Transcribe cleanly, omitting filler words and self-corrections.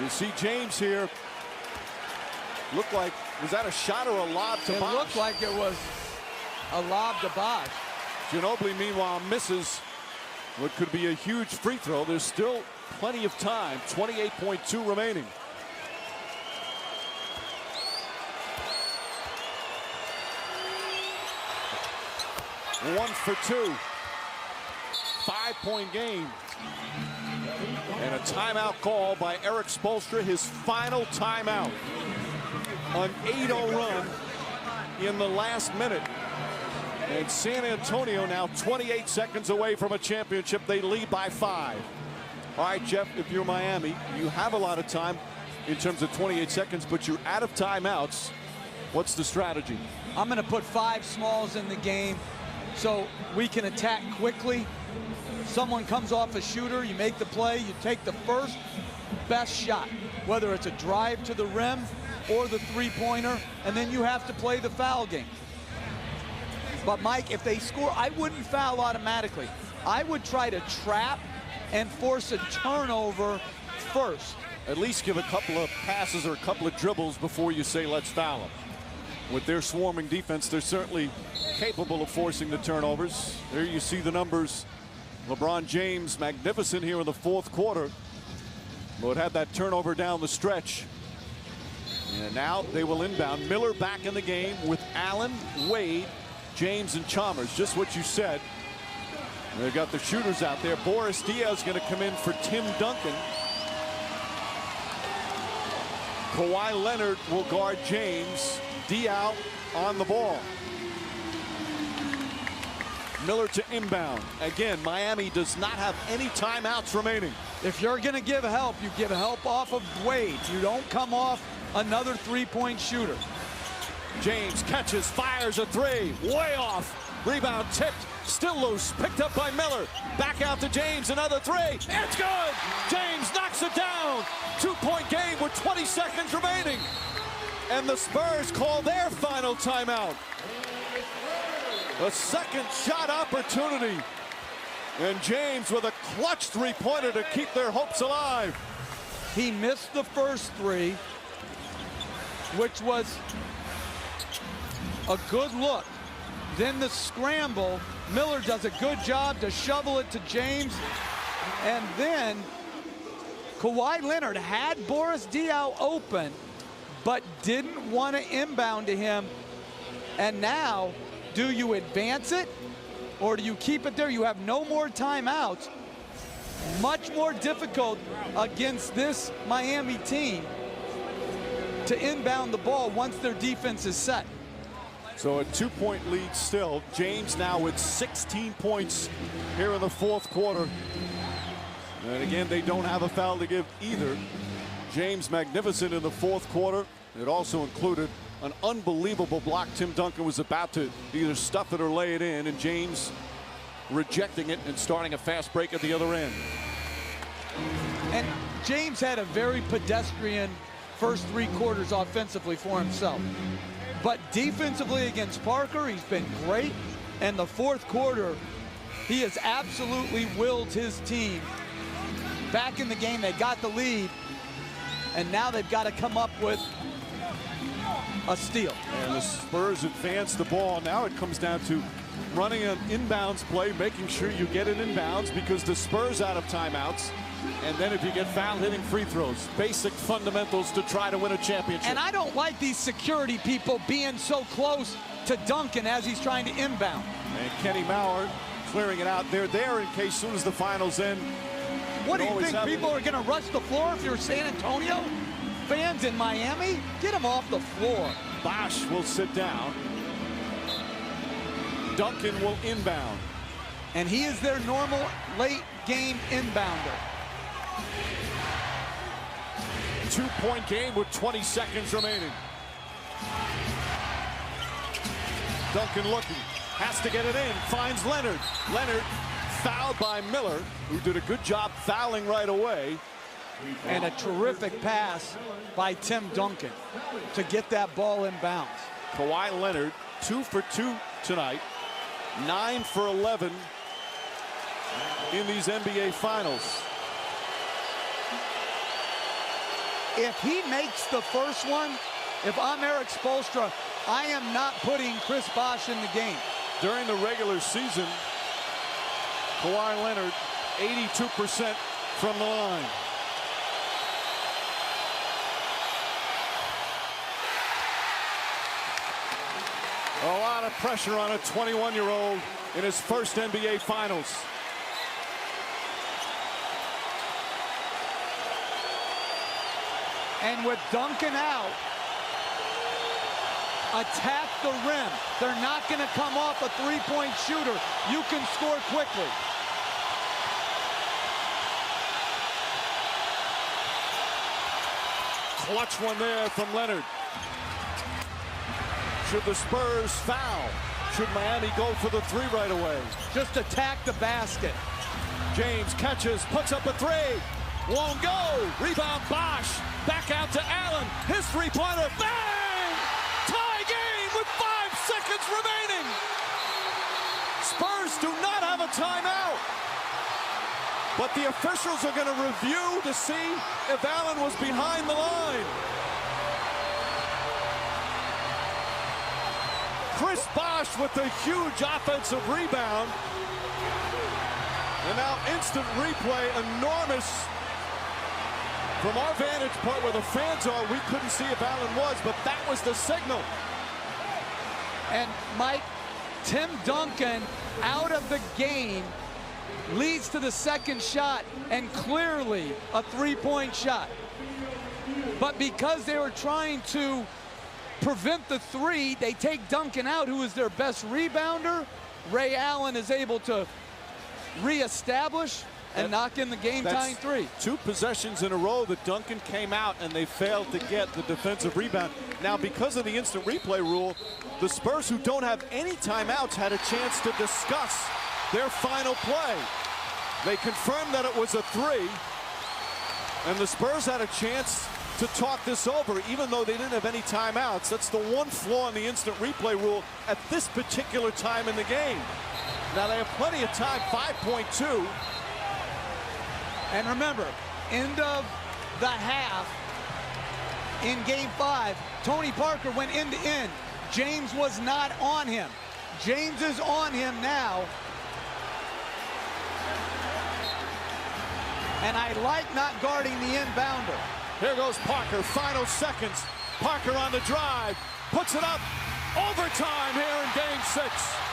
You see James here. Looked like, was that a shot or a lob to Bosh? It looked like it was a lob to Bosh. Ginobili, meanwhile, misses what could be a huge free throw. There's still plenty of time. 28.2 remaining. One for two. 5-point game. And a timeout call by Erik Spoelstra, his final timeout. An 8-0 run in the last minute. And San Antonio now 28 seconds away from a championship. They lead by 5. All right, Jeff, if you're Miami, you have a lot of time in terms of 28 seconds, but you're out of timeouts. What's the strategy? I'm going to put 5 smalls in the game so we can attack quickly. Someone comes off a shooter, you make the play, you take the first best shot, whether it's a drive to the rim or the three-pointer, and then you have to play the foul game. But Mike, if they score, I wouldn't foul automatically. I would try to trap and force a turnover first. At least give a couple of passes or a couple of dribbles before you say let's foul them. With their swarming defense, they're certainly capable of forcing the turnovers. There you see the numbers. LeBron James magnificent here in the fourth quarter, but had that turnover down the stretch. And now they will inbound. Miller back in the game with Allen, Wade, James, and Chalmers. Just what you said. They've got the shooters out there. Boris Diaw going to come in for Tim Duncan. Kawhi Leonard will guard James. Diaw on the ball. Miller to inbound. Again, Miami does not have any timeouts remaining. If you're going to give help, you give help off of Wade. You don't come off another three-point shooter. James catches, fires a three. Way off. Rebound tipped. Still loose. Picked up by Miller. Back out to James. Another three. It's good. James knocks it down. 2-point game with 20 seconds remaining. And the Spurs call their final timeout. A second shot opportunity. And James with a clutch three-pointer to keep their hopes alive. He missed the first three, which was a good look. Then the scramble, Miller does a good job to shovel it to James. And then Kawhi Leonard had Boris Diaw open, but didn't want to inbound to him. And now, do you advance it or do you keep it there? You have no more timeouts. Much more difficult against this Miami team to inbound the ball once their defense is set. So a 2-point lead still. James now with 16 points here in the fourth quarter. And again, they don't have a foul to give either. James magnificent in the fourth quarter. It also included an unbelievable block. Tim Duncan was about to either stuff it or lay it in, and James rejecting it and starting a fast break at the other end. And James had a very pedestrian first 3 quarters offensively for himself. But defensively against Parker, he's been great. And the fourth quarter, he has absolutely willed his team back in the game. They got the lead, and now they've got to come up with a steal. And the Spurs advance the ball. Now it comes down to running an inbounds play, making sure you get it inbounds because the Spurs out of timeouts. And then if you get foul, hitting free throws. Basic fundamentals to try to win a championship. And I don't like these security people being so close to Duncan as he's trying to inbound. And Kenny Mauer clearing it out. They're there in case soon as the finals end. What do you think? People are going to rush the floor if you're San Antonio? Fans in Miami? Get them off the floor. Bosh will sit down. Duncan will inbound. And he is their normal late game inbounder. 2-point game with 20 seconds remaining. Duncan looking, has to get it in, finds Leonard. Leonard fouled by Miller, who did a good job fouling right away. And a terrific pass by Tim Duncan to get that ball in bounds. Kawhi Leonard, 2 for 2 tonight, 9 for 11 in these NBA Finals. If he makes the first one, if I'm Eric Spoelstra, I am not putting Chris Bosh in the game. During the regular season, Kawhi Leonard, 82% from the line. A lot of pressure on a 21-year-old in his first NBA Finals. And with Duncan out, attack the rim. They're not going to come off a three-point shooter. You can score quickly. Clutch one there from Leonard. Should the Spurs foul? Should Miami go for the three right away? Just attack the basket. James catches, puts up a three. Won't go. Rebound Bosh. Back out to Allen. His three-pointer. Bang! Tie game with 5 seconds remaining. Spurs do not have a timeout. But the officials are going to review to see if Allen was behind the line. Chris Bosh with a huge offensive rebound. And now instant replay, enormous. From our vantage point where the fans are, we couldn't see if Allen was, but that was the signal. And Mike, Tim Duncan out of the game leads to the second shot, and clearly a three-point shot. But because they were trying to prevent the three, they take Duncan out, who is their best rebounder. Ray Allen is able to reestablish and knock in the game-tying three. 2 possessions in a row that Duncan came out and they failed to get the defensive rebound. Now, because of the instant replay rule, the Spurs, who don't have any timeouts, had a chance to discuss their final play. They confirmed that it was a three, and the Spurs had a chance to talk this over, even though they didn't have any timeouts. That's the one flaw in the instant replay rule at this particular time in the game. Now they have plenty of time, 5.2. And remember, end of the half in game 5, Tony Parker went end to end. James was not on him. James is on him now. And I like not guarding the inbounder. Here goes Parker, final seconds. Parker on the drive, puts it up. Overtime here in game 6.